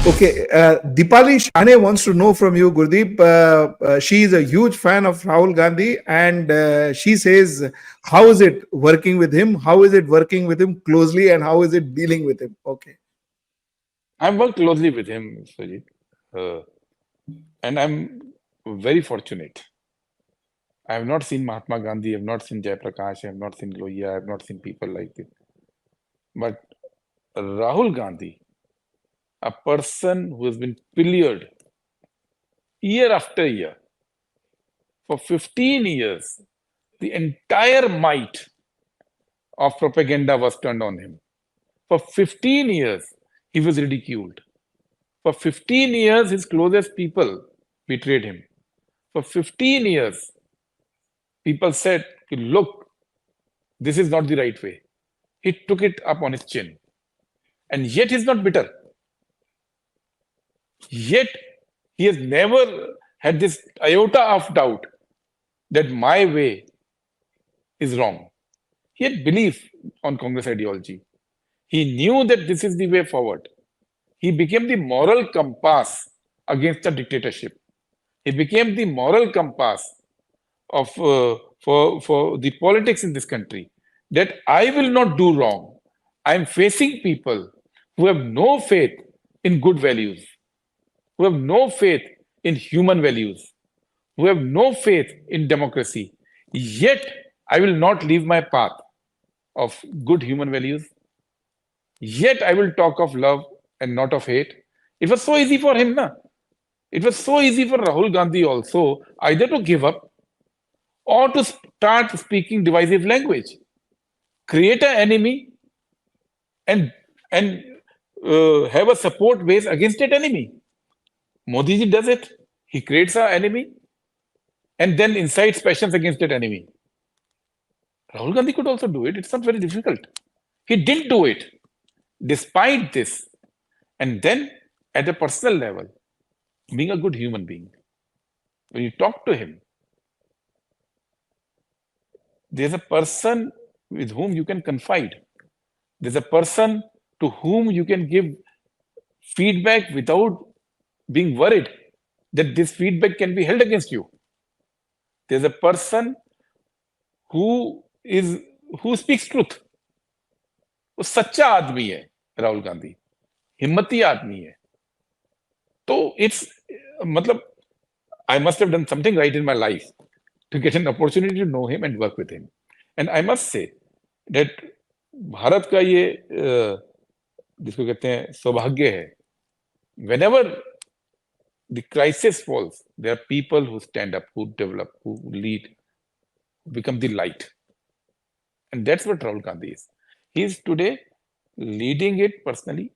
Okay, Dipali Shane wants to know from you, Gurdeep. She is a huge fan of Rahul Gandhi, and she says, "How is it working with him? How is it working with him closely, and how is it dealing with him?" Okay. I've worked closely with him, Sujit, uh, and I'm very fortunate. I have not seen Mahatma Gandhi, I have not seen Jayaprakash, I have not seen Lohia, I have not seen people like this. But Rahul Gandhi, a person who has been pilloried year after year for 15 years, the entire might of propaganda was turned on him. For 15 years, he was ridiculed. For 15 years, his closest people betrayed him. For 15 years, people said, look, this is not the right way. He took it up on his chin. And yet he's not bitter. Yet he has never had this iota of doubt that my way is wrong. He had belief on Congress ideology. He knew that this is the way forward. He became the moral compass against the dictatorship. He became the moral compass of for the politics in this country. That I will not do wrong. I am facing people who have no faith in good values, who have no faith in human values, who have no faith in democracy. Yet I will not leave my path of good human values. Yet I will talk of love and not of hate. It was so easy for him, na? It was so easy for Rahul Gandhi also either to give up or to start speaking divisive language, create an enemy, and have a support base against that enemy. Modi ji does it. He creates an enemy and then incites passions against that enemy. Rahul Gandhi could also do it. It's not very difficult. He didn't do it. Despite this, and then at a personal level, being a good human being, when you talk to him, there's a person with whom you can confide. There's a person to whom you can give feedback without being worried that this feedback can be held against you. There's a person who is who speaks truth. वो सच्चा आदमी है राहुल गांधी, हिम्मती आदमी है. तो it's मतलब I must have done something right in my life to get an opportunity to know him and work with him. And I must say that Bharat का ये जिसको कहते हैं सौभाग्य है, whenever the crisis falls, there are people who stand up, who develop, who lead, who become the light. And that's what Rahul Gandhi is. He is today leading it personally.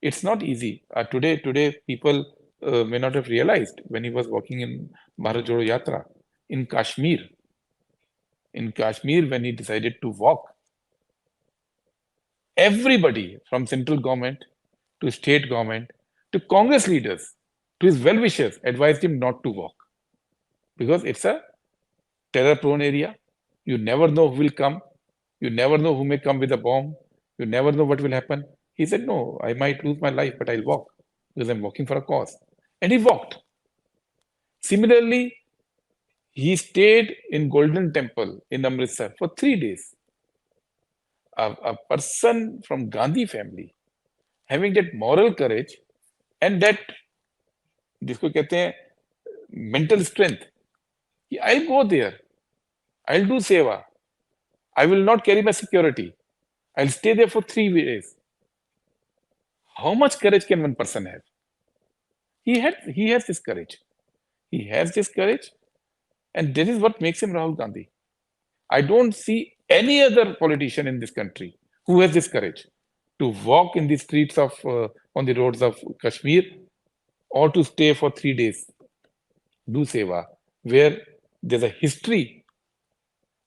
It's not easy. Today people may not have realized when he was walking in Bharat Jodo Yatra in Kashmir. In Kashmir, when he decided to walk, everybody from central government to state government to Congress leaders to his well-wishers advised him not to walk because it's a terror-prone area. You never know who will come. You never know who may come with a bomb. You never know what will happen. He said, no, I might lose my life, but I'll walk because I'm walking for a cause. And he walked. Similarly, he stayed in Golden Temple in Amritsar for 3 days. A person from Gandhi family having that moral courage and that जिसको कहते हैं mental strength. I'll go there. I'll do seva. I will not carry my security. I'll stay there for 3 days. How much courage can one person have? He has this courage. He has this courage, and this is what makes him Rahul Gandhi. I don't see any other politician in this country who has this courage to walk in the streets of on the roads of Kashmir or to stay for 3 days, do seva, where there's a history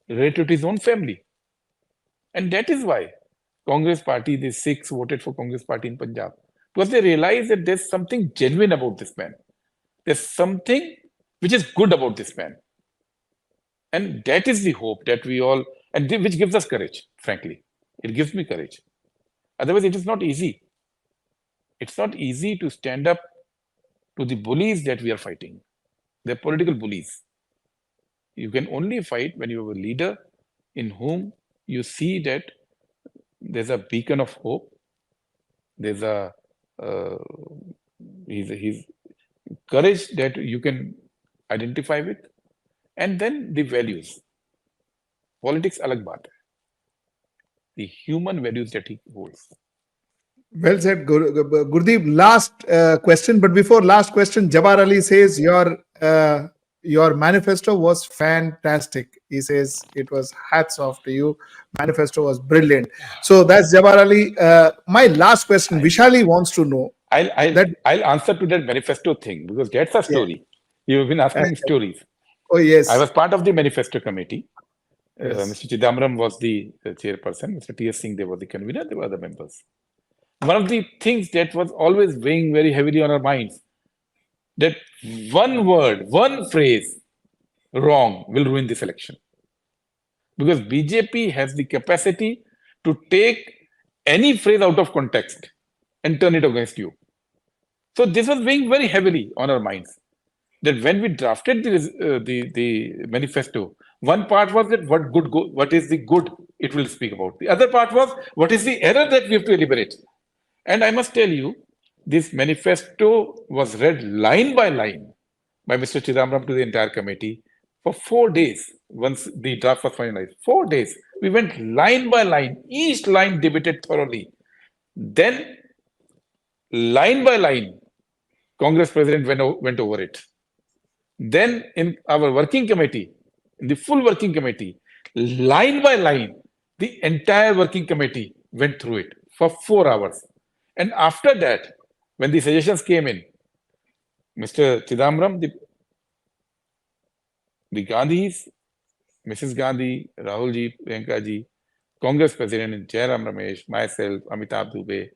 related to his own family. And that is why Congress party, the Sikhs voted for Congress party in Punjab, because they realized that there's something genuine about this man. There's something which is good about this man. And that is the hope that we all, and which gives us courage, frankly. It gives me courage. Otherwise, it is not easy. it's not easy to stand up to the bullies that we are fighting. They're political bullies. You can only fight when you have a leader in whom you see that there's a beacon of hope. There's a he's courage that you can identify with, and then the values. Politics alag baat hai. The human values that he holds. Well said, Gurdeep. Last question, but before last question, Jawahar Ali says your manifesto was fantastic. He says it was hats off to you. Manifesto was brilliant. So that's Jawahar Ali. My last question, Vishali wants to know. I'll answer to that manifesto thing because that's a story. You've been asking stories. Oh yes, I was part of the manifesto committee. Yes. Mr. Chidambaram was the chairperson. Mr. T.S. Singh, they were the convener. They were other members. One of the things that was always weighing very heavily on our minds, that one word, one phrase wrong will ruin this election. Because BJP has the capacity to take any phrase out of context and turn it against you. So this was weighing very heavily on our minds. That when we drafted the manifesto, one part was that what is the good it will speak about. The other part was what is the error that we have to eliminate. And I must tell you, this manifesto was read line by line by Mr. Chidambaram to the entire committee for 4 days. Once the draft was finalized, 4 days, we went line by line, each line debated thoroughly. Then, line by line, Congress president went over it. Then in our working committee, in the full working committee, line by line, the entire working committee went through it for 4 hours. And after that, when the suggestions came in, Mr. Chidambaram, the Gandhis, Mrs. Gandhi, Rahul ji, Priyanka ji, Congress President Jairam Ramesh, myself, Amitabh Dubey,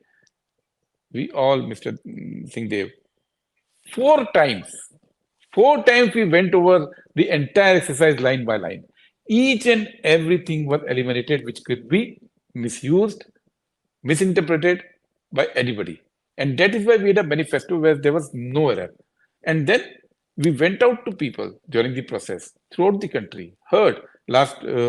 we all, Mr. Singh Dev, 4 times we went over the entire exercise line by line. Each and everything was eliminated which could be misused, misinterpreted by anybody. And that is why we had a manifesto where there was no error. And then we went out to people during the process, throughout the country, heard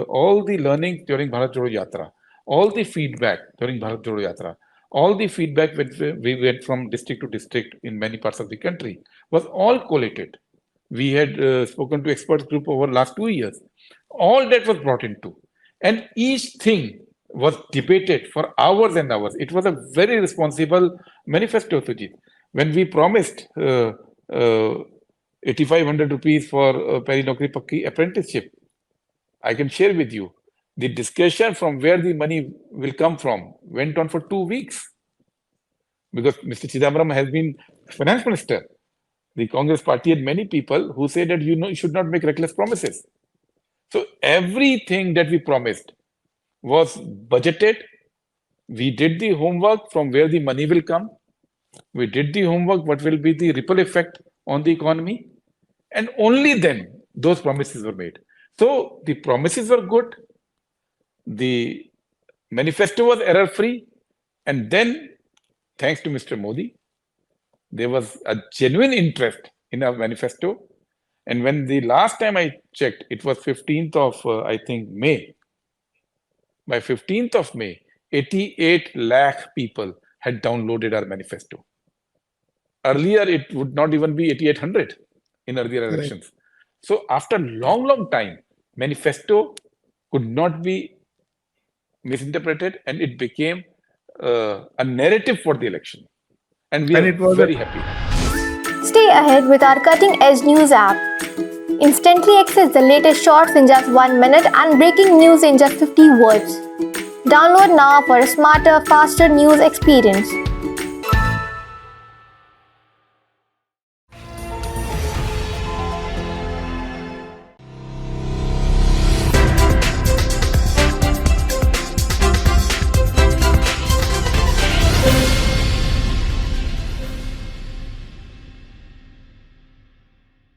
all the learnings during Bharat Jodo Yatra, all the feedback during Bharat Jodo Yatra, all the feedback when we went from district to district in many parts of the country was all collated. We had spoken to experts group over last 2 years. All that was brought into. And each thing was debated for hours and hours. It was a very responsible manifesto, Sujit. When we promised 8,500 rupees for Peri Nokri Pakki apprenticeship, I can share with you, the discussion from where the money will come from went on for 2 weeks. Because Mr. Chidambaram has been finance minister. The Congress party had many people who say that you should not make reckless promises. So everything that we promised was budgeted. We did the homework from where the money will come. We did the homework, what will be the ripple effect on the economy. And only then those promises were made. So the promises were good. The manifesto was error-free. And then, thanks to Mr. Modi, there was a genuine interest in our manifesto. And when the last time I checked, it was 15th of, I think, May. By 15th of May, 88 lakh people had downloaded our manifesto. Earlier, it would not even be 8,800 in earlier elections. So after long time, manifesto could not be misinterpreted and it became a narrative for the election. And we are very happy. Stay ahead with our cutting edge news app. Instantly access the latest shorts in just 1 minute and breaking news in just 50 words. Download now for a smarter, faster news experience.